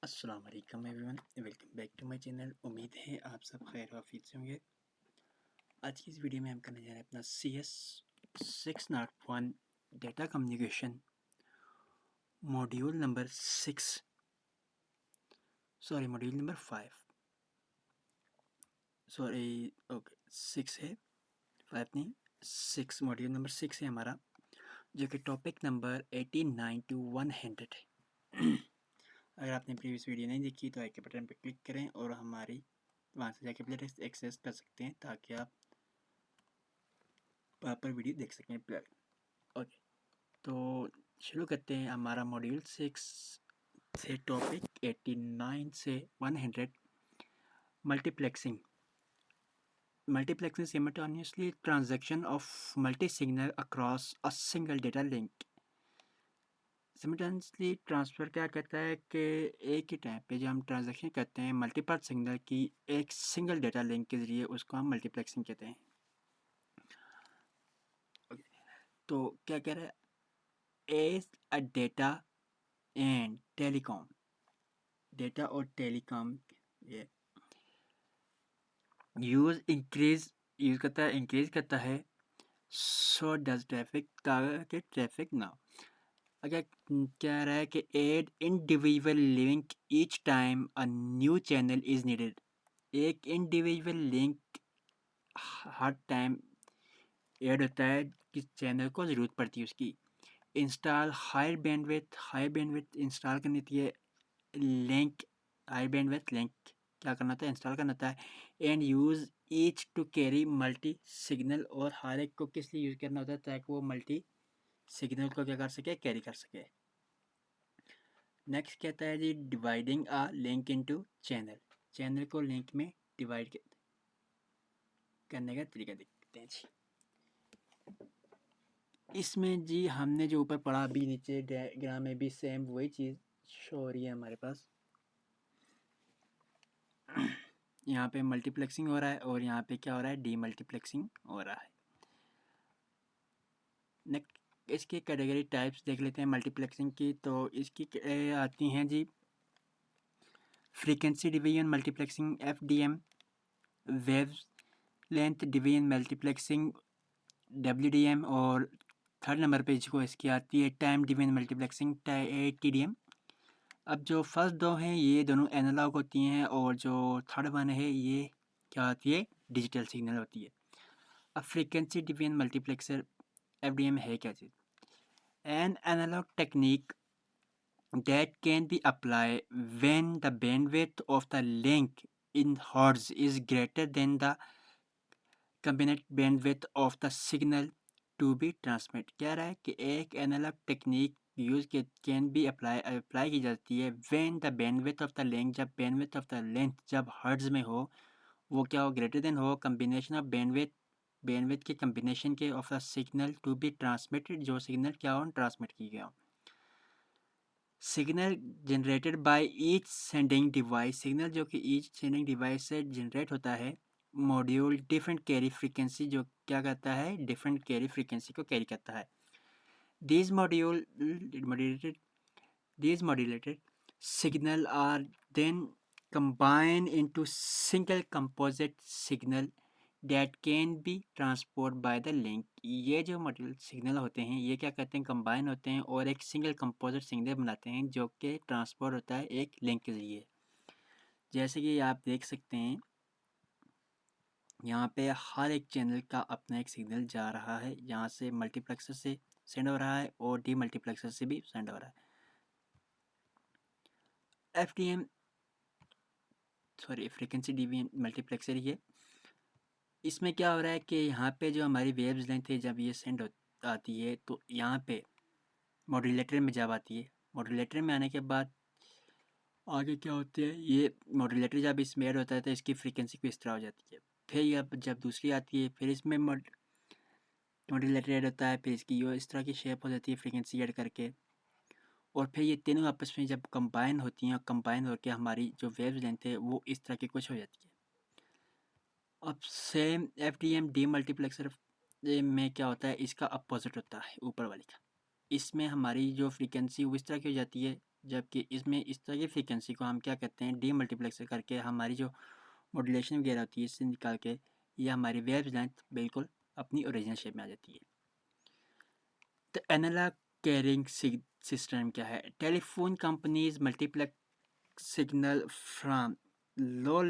अस्सलाम वालेकुम everyone, welcome back to my channel. उम्मीद है आप सब खैर आफियत से होंगे। आज की इस वीडियो में हम करने जा रहे हैं अपना CS 601 data communication module number 5 okay 6 है, 5 नहीं, 6 मॉड्यूल नंबर 6 है हमारा, जो कि टॉपिक नंबर 89 to 100 है। अगर आपने प्रीवियस वीडियो नहीं देखी तो आई के बटन पर क्लिक करें और हमारी वहाँ से जाके प्लेलिस्ट एक्सेस कर सकते हैं ताकि आप प्रॉपर वीडियो देख सकें। ओके, तो शुरू करते हैं हमारा मॉड्यूल 6 से टॉपिक 89 से 100। Multiplexing simultaneously transaction of multi signal across a single data link. Simultaneously transfer क्या कहता है कि एक ही टाइम पे जब हम ट्रांजैक्शन करते हैं मल्टीपल सिग्नल की एक सिंगल डेटा लिंक के ज़रिए, उसको हम मल्टीप्लेक्सिंग कहते हैं। तो क्या कह रहा है, as a data and telecom, data और टेलीकॉम ये यूज़ इंक्रीज करता है। सो डज ट्रैफिक, ताकि ट्रैफिक ना हो। अगर कह रहा है कि add individual link each time a new channel is needed, एक इंडिविजुअल लिंक हर टाइम ऐड होता है किस चैनल को ज़रूरत पड़ती है उसकी। इंस्टॉल हाई बैंडविड्थ इंस्टॉल करनी थी, लिंक हाई बैंडविड्थ लिंक क्या करना था, इंस्टॉल करना था। And use each to carry multi signal, और हर एक को किस लिए यूज़ करना होता है ताकि वो मल्टी सिग्नल को क्या कर सके, कैरी कर सके। नेक्स्ट कहता है जी dividing a link into channel, channel को लिंक में डिवाइड करने का तरीका देखते हैं जी। इसमें जी हमने जो ऊपर पढ़ा अभी नीचे डायग्राम में भी सेम वही चीज़ शो हो रही है हमारे पास। यहाँ पे मल्टीप्लेक्सिंग हो रहा है और यहाँ पे क्या हो रहा है, डीमल्टीप्लेक्सिंग हो रहा है। नेक्स्ट इसकी कैटेगरी टाइप्स देख लेते हैं मल्टीप्लेक्सिंग की। तो इसकी आती हैं जी frequency division multiplexing FDM, waves length division multiplexing WDM, और थर्ड नंबर पे इसको इसकी आती है टाइम डिवीजन मल्टीप्लेक्सिंग TDM। अब जो फर्स्ट दो हैं ये दोनों एनालॉग होती हैं, और जो थर्ड वन है ये क्या होती है, डिजिटल सिग्नल होती है। अब फ्रीक्वेंसी डिवीजन मल्टीप्लेक्सर FDM है क्या चीज़? An analog technique that can be applied when the bandwidth of the link in hertz is greater than the combined bandwidth of the signal to be transmit। कह रहा है कि एक analogue technique use के can be apply की जाती है when the bandwidth of the length, जब बैंडविड्थ ऑफ द लेंथ जब हर्ट्ज में हो, वो क्या हो, ग्रेटर देन हो कम्बिनेशन ऑफ बैंडविड्थ के कम्बिनेशन के of the signal to be transmitted, जो सिग्नल क्या हो, ट्रांसमिट की गया हो। Signal generated by each sending device, signal जो कि ईच सेंडिंग डिवाइस से जनरेट होता है। मॉड्यूल डिफरेंट कैरी फ्रीक्वेंसी, जो क्या करता है, डिफरेंट कैरी फ्रीक्वेंसी को कैरी करता है। These modulated signal are then combined into single composite signal that can be transported by the link। ये जो मॉड्यूल सिग्नल होते हैं ये क्या करते हैं, कंबाइन होते हैं और एक सिंगल कंपोजिट सिग्नल बनाते हैं जो कि ट्रांसपोर्ट होता है एक लिंक के ज़रिए। जैसे कि आप देख सकते हैं यहाँ पे हर एक चैनल का अपना एक सिग्नल जा रहा है, यहाँ से मल्टीप्लेक्सर से सेंड हो रहा है और डीमल्टीप्लेक्सर से भी सेंड हो रहा है। FDM फ्रीक्वेंसी डिवीजन मल्टीप्लेक्सर ही है। इसमें क्या हो रहा है कि यहाँ पे जो हमारी वेव्स लेंथ है जब ये सेंड आती है तो यहाँ पे मॉड्यूलेटर में जब आती है, मॉड्यूलेटर में आने के बाद आगे क्या होती है, ये मॉड्यूलेटर जब इसमें ऐड होता है तो इसकी फ्रीक्वेंसी कुछ इस तरह हो जाती है। फिर ये जब दूसरी आती है फिर इसमें मॉड्यूलेटर ऐड होता है, फिर इसकी ये इस तरह की शेप हो जाती है फ्रीक्वेंसी ऐड करके, और फिर ये तीनों आपस में जब कंबाइन होती हैं, कंबाइन होकर हमारी जो वेव्स लेंथ है वो इस तरह की कुछ हो जाती है। अब सेम FDM डीमल्टीप्लेक्सर में क्या होता है, इसका अपोजिट होता है ऊपर वाली का। इसमें हमारी जो फ्रीक्वेंसी वो इस तरह की हो जाती है जबकि इसमें इस तरह की फ्रीक्वेंसी को हम क्या कहते हैं, डी मल्टीप्लेक्सर करके हमारी जो मॉड्यूलेशन वगैरह होती है इससे निकाल के ये हमारी वेव लेंथ बिल्कुल अपनी ओरिजिनल शेप में आ जाती है। तो एनालॉग कैरिंग सिस्टम क्या है? Telephone companies multiplex signal from low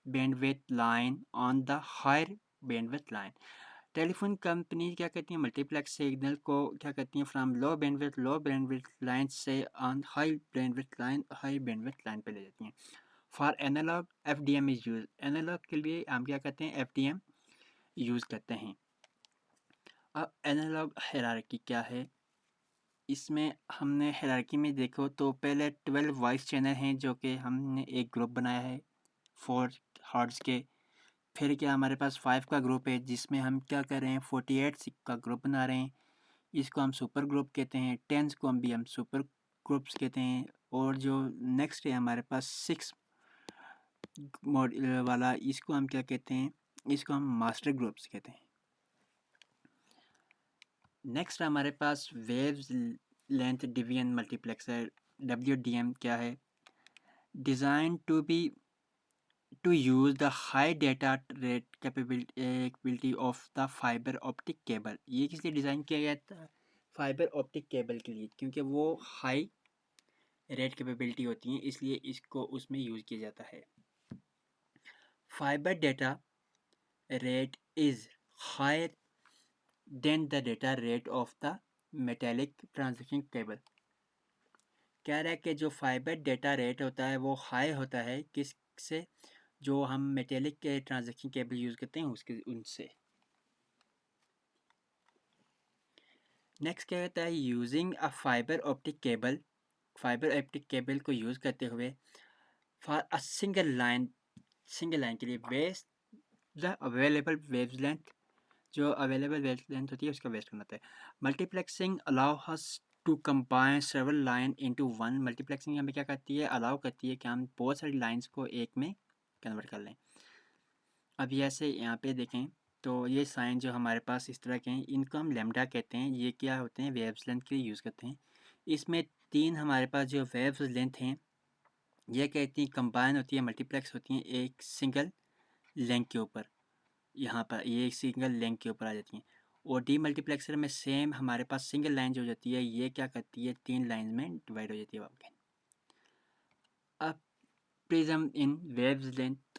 bandwidth line on the higher bandwidth line. Telephone company क्या कहती हैं, मल्टीप्लेक्स सिग्नल को क्या कहती हैं, फ्रॉम लो बैंडविड्थ लाइन से ऑन हाई बैंडविड्थ लाइन पे ले जाती हैं। For analogue FDM is use. Analogue के लिए हम क्या कहते हैं, एफडीएम यूज़ करते हैं। अब एनालॉग हायरार्की क्या है? इसमें हमने हायरार्की में देखो तो पहले 12 वॉइस चैनल हैं जो कि हमने एक ग्रुप बनाया है 4 हर्ट्ज़ के। फिर क्या हमारे पास 5 का ग्रुप है जिसमें हम क्या कर रहे हैं, 48 का ग्रुप बना रहे हैं, इसको हम सुपर ग्रुप कहते हैं। 10 को हम सुपर ग्रुप्स कहते हैं। और जो नेक्स्ट है हमारे पास 6 मॉडल वाला, इसको हम क्या कहते हैं, इसको हम मास्टर ग्रुप्स कहते हैं। नेक्स्ट हमारे पास waves length division multiplexer WDM क्या है? Design to use the high data rate capability of the fiber optic cable। ये किस लिए डिज़ाइन किया गया था? फाइबर ऑप्टिक केबल के लिए, क्योंकि वो हाई रेट कैपेबिलिटी होती है इसलिए इसको उसमें यूज़ किया जाता है। Fibre data rate is higher than the data rate of the metallic transmission cable. कह रहा है कि जो फाइबर डेटा रेट होता है वो हाई होता है किससे? जो हम मेटेलिक के ट्रांजैक्शन केबल यूज़ करते हैं उसके उनसे। नेक्स्ट क्या कहता है, using a fibre optic cable को यूज़ करते हुए फॉर अ सिंगल लाइन के लिए वेस्ट द अवेलेबल वेवलेंथ, जो अवेलेबल वेवलेंथ होती है उसका वेस्ट करना होता है। Multiplexing allow us to combine several line into one. Multiplexing हमें क्या करती है, अलाउ करती है कि हम बहुत सारी लाइंस को एक में कन्वर्ट कर लें। अब ऐसे यहाँ पे देखें तो ये साइन जो हमारे पास इस तरह के हैं इनको हम लैम्डा कहते हैं। ये क्या होते हैं, वेव्स लेंथ के लिए यूज़ करते हैं। इसमें 3 हमारे पास जो वेव्स लेंथ हैं ये कहती हैं कंबाइन होती है, मल्टीप्लेक्स होती हैं एक सिंगल लेंथ के ऊपर। यहाँ पर ये एक सिंगल लेंथ के ऊपर आ जाती हैं। और डी मल्टीप्लेक्सर में सेम हमारे पास सिंगल लाइन जो जाती है ये क्या करती है, 3 लाइन में डिवाइड हो जाती है वापस। अब prism in waves length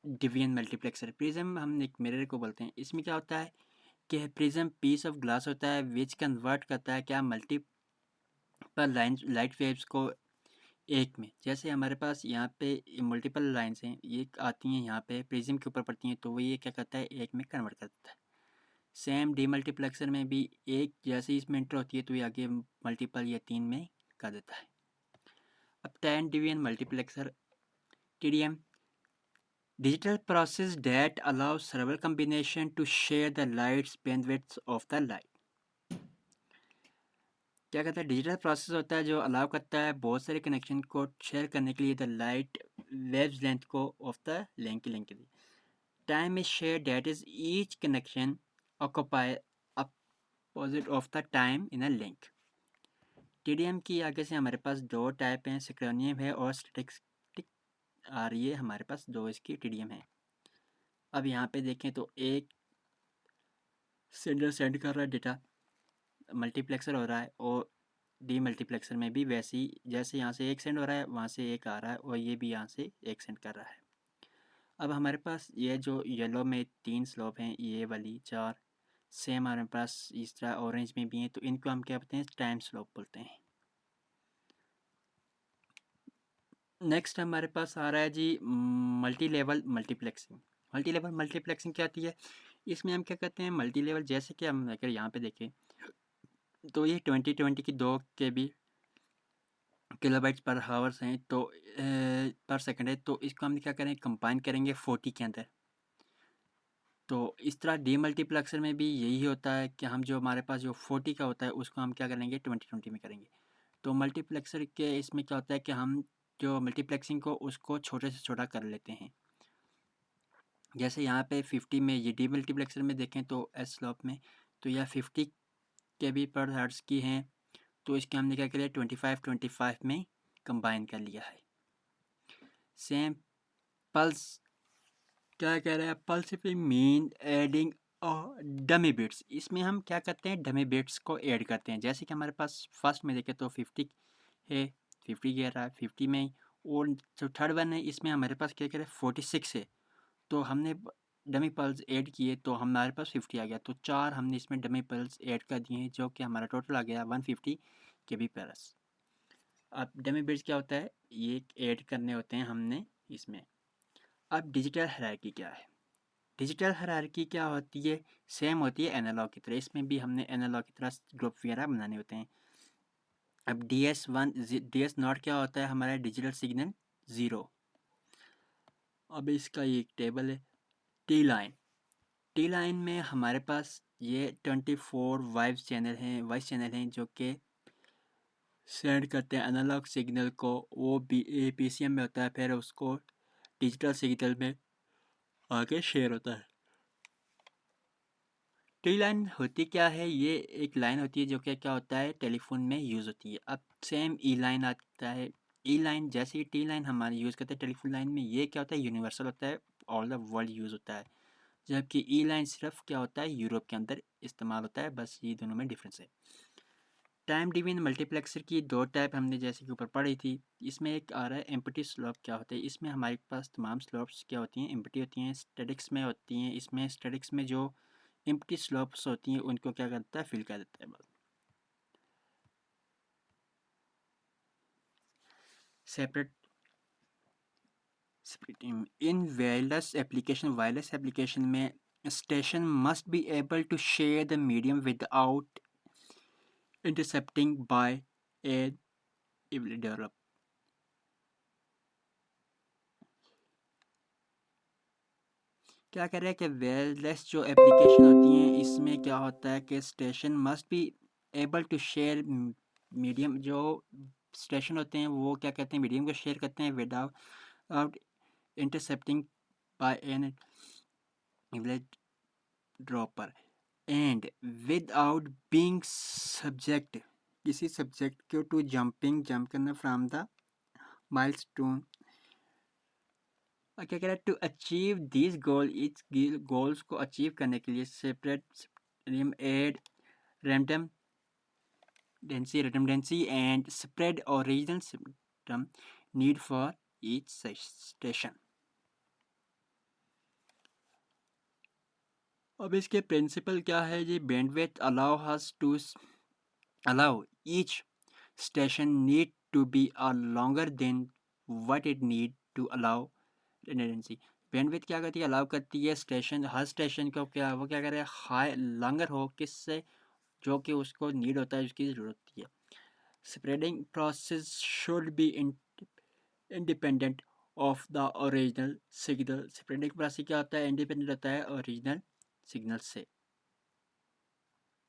division multiplexer. Prism हम एक मिरर को बोलते हैं। इसमें क्या होता है कि प्रिज्म पीस ऑफ ग्लास होता है विच कन्वर्ट करता है क्या, मल्टीपल लाइट वेव्स को एक में। जैसे हमारे पास यहाँ पे मल्टीपल लाइंस हैं, ये आती हैं यहाँ पे प्रिज्म के ऊपर पड़ती हैं तो वो ये क्या करता है, एक में कन्वर्ट कर देता है। सेम डीमल्टीप्लेक्सर में भी एक जैसे इसमें एंटर होती है तो ये आगे मल्टीपल या 3 में कर देता है। अब 10 division multiplexer TDM, digital process that allows several combination to share the light's bandwidth of the light। क्या कहता है, डिजिटल प्रोसेस होता है जो अलाउ करता है बहुत सारे कनेक्शन को शेयर करने के लिए द लाइट वेव्स लेंथ को ऑफ द लेंथ के लिए। Time is share that is each connection occupy opposite of the time in a link. TDM की आगे से हमारे पास 2 टाइप हैं, सिंक्रोनियम है और स्टैटिक। और ये हमारे पास 2 इसकी TDM है। अब यहाँ पे देखें तो एक सेंडर सेंड कर रहा है डेटा, मल्टीप्लेक्सर हो रहा है, और डी मल्टीप्लेक्सर में भी वैसे ही जैसे यहाँ से एक सेंड हो रहा है वहाँ से एक आ रहा है और ये भी यहाँ से एक सेंड कर रहा है। अब हमारे पास ये जो येलो में 3 स्लोप हैं, ये वाली 4 सेम हमारे पास इस तरह ऑरेंज में भी हैं, तो इनको हम क्या बोलते हैं, टाइम स्लोप बोलते हैं। नेक्स्ट हमारे पास आ रहा है जी multi level multiplexing. Multi level multiplexing क्या आती है, इसमें हम क्या कहते हैं, मल्टी लेवल जैसे कि हम अगर यहाँ पे देखें तो ये 2020 की 2 KB किलोबाइट्स पर हावर्स हैं तो पर सेकंड है, तो इसको हम क्या करें, कंबाइन करेंगे 40 के अंदर। तो इस तरह डी मल्टीप्लेक्सर में भी यही होता है कि हम जो हमारे पास जो 40 का होता है उसको हम क्या करेंगे 2020 में करेंगे। तो मल्टीप्लेक्सर के इसमें क्या होता है कि हम जो मल्टीप्लेक्सिंग को उसको छोटे से छोटा कर लेते हैं। जैसे यहाँ पे 50 में ये डी मल्टीप्लेक्सर में देखें तो एस स्लोप में तो यह 50 KB पर हर्ट्ज़ की हैं, तो इसके हमने क्या किया 25 में कंबाइन कर लिया है। सेम पल्स क्या कह रहे हैं, पल्सिफिंग मीन एडिंग डमी बिट्स। इसमें हम क्या करते हैं, डमी बिट्स को ऐड करते हैं। जैसे कि हमारे पास फर्स्ट में देखें तो 50 है, 50 कह रहा है 50 में ही, और जो थर्ड वन है इसमें हमारे पास क्या कह रहे हैं 46 है। तो हमने डमी पल्स ऐड किए तो हमारे पास 50 आ गया। तो 4 हमने इसमें डमी पल्स ऐड कर दिए हैं, जो कि हमारा टोटल आ गया 150 kbps। अब डमी बिट्स क्या होता है, ये ऐड करने होते हैं हमने इसमें। अब डिजिटल हायरार्की क्या है, डिजिटल हायरार्की क्या होती है, सेम होती है एनालॉग की तरह। इसमें भी हमने एनालॉग की तरह ग्रुप वगैरह बनाने होते हैं। अब DS1 DS0 क्या होता है, हमारा डिजिटल सिग्नल 0। अब इसका ये एक टेबल है। टी लाइन में हमारे पास ये 24 वॉइस चैनल हैं जो कि सेंड करते हैं एनालॉग सिग्नल को, वो भी PCM में होता है, फिर उसको डिजिटल सिग्नल में आगे शेयर होता है। टी लाइन होती क्या है, ये एक लाइन होती है जो कि क्या होता है टेलीफोन में यूज़ होती है। अब सेम ई लाइन आता है। ई लाइन जैसे कि टी लाइन हमारे यूज़ करते हैं टेलीफोन लाइन में, ये क्या होता है यूनिवर्सल होता है, ऑल द वर्ल्ड यूज़ होता है। जबकि ई लाइन सिर्फ क्या होता है यूरोप के अंदर इस्तेमाल होता है, बस ये दोनों में डिफरेंस है। टाइम डिवीजन मल्टीप्लेक्सर की दो टाइप हमने जैसे कि ऊपर पढ़ी थी। इसमें एक आ रहा है एम्प्टी स्लोप। क्या होता है, इसमें हमारे पास तमाम स्लोप्स क्या होती हैं, एम्प्टी होती हैं। स्टैटिक्स में होती हैं, इसमें स्टैटिक्स में जो एम्प्टी स्लोप्स होती हैं उनको क्या करता है, फिल कर देता है बस। सेपरेट इन वायरलेस एप्लीकेशन में station must be able to share the medium without intercepting by a develop. क्या कह रहे हैं कि वायरलेस जो एप्लीकेशन होती हैं इसमें क्या होता है कि station must be able to share medium. जो स्टेशन होते हैं वो क्या कहते हैं, मीडियम को शेयर करते हैं without intercepting by an dropper and without being subject किसी सब्जेक्ट को टू जंप करना फ्रॉम द माइलस्टोन। और क्या कह रहा है, टू अचीव दिस गोल, इस गोल्स को अचीव करने के लिए separate add random redundancy and spread original system need for each station। अब इसके प्रिंसिपल क्या है, ये bandwidth allow each station need to be a longer than what it need to allow redundancy। Bandwidth क्या करती है, अलाउ करती है स्टेशन, हर स्टेशन को क्या वो क्या कर रहा है हाई लॉन्गर हो, किससे, जो कि उसको नीड होता है, उसकी ज़रूरत होती है। Spreading process should be independent of the original signal. Spreading process क्या होता है, इंडिपेंडेंट होता है ओरिजिनल सिग्नल से।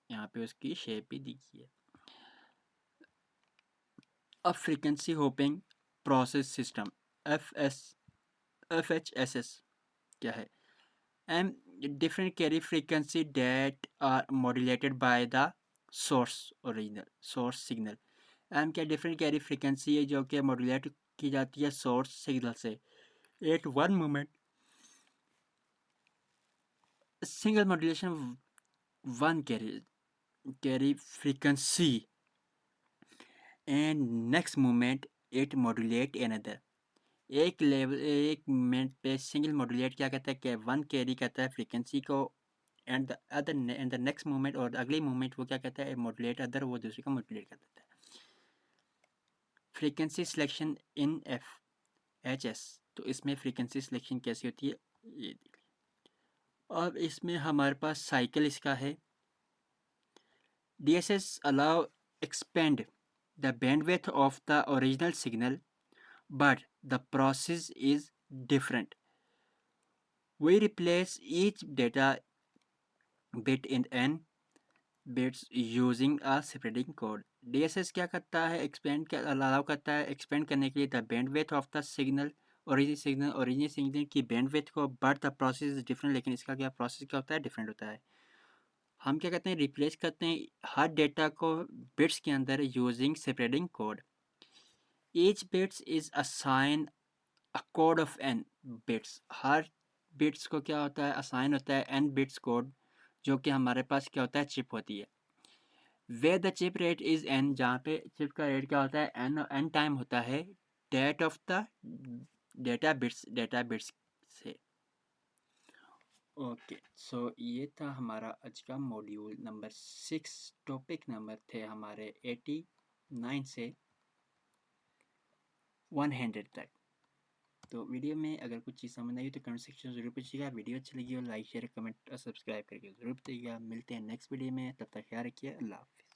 यहाँ पे उसकी शेप भी दिखी है। अब frequency hopping process system FHSS क्या है, and different carry frequency that are modulated by the source signal। M क्या डिफरेंट कैरी फ्रीक्वेंसी है जो कि मॉड्यूलेट की जाती है सोर्स सिग्नल से। At one moment single modulation one carry frequency and next moment it modulate another. एक moment पे सिंगल मॉड्यूलेट क्या कहता है कि वन कैरी करता है फ्रीक्वेंसी को, एंड द नेक्स्ट मोमेंट और अगले मोमेंट वो क्या कहता है मॉड्यूलेट अदर, वो दूसरे को मॉड्यूलेट कर देता है। फ्रीक्वेंसी सिलेक्शन इन FHS, तो इसमें फ्रीक्वेंसी सिलेक्शन कैसी होती है ये। अब इसमें हमारे पास साइकिल इसका है। DSS allow expand the bandwidth of the original signal, but the process is different। We replace each data bit in n bits using a spreading code। DSS क्या करता है, expand allow करता है expand करने के लिए the bandwidth of the signal original signal की bandwidth को, but the process is different। लेकिन इसका क्या process क्या होता है, different होता है। हम क्या करते हैं, रिप्लेस करते हैं हर डेटा को बिट्स के अंदर using separating code. Each bits is assign a code of n bits. Her bits को क्या होता है, असाइन होता है n बिट्स कोड, जो कि हमारे पास क्या होता है, चिप होती है। Way the cheap rate is n, जहाँ पे चिप का रेट क्या होता है, n टाइम होता है date of the data bits से। ओके, सो ये था हमारा आज का मॉड्यूल नंबर 6। टॉपिक नंबर थे हमारे 89 से 100 तक। तो वीडियो में अगर कुछ चीज़ समझ आई तो कमेंट सेक्शन जरूर पूछिएगा। वीडियो अच्छी लगी हो लाइक शेयर कमेंट और सब्सक्राइब करके जरूर बताइएगा। मिलते हैं नेक्स्ट वीडियो में, तब तक ख्याल रखिए। अल्लाह हाफिज़।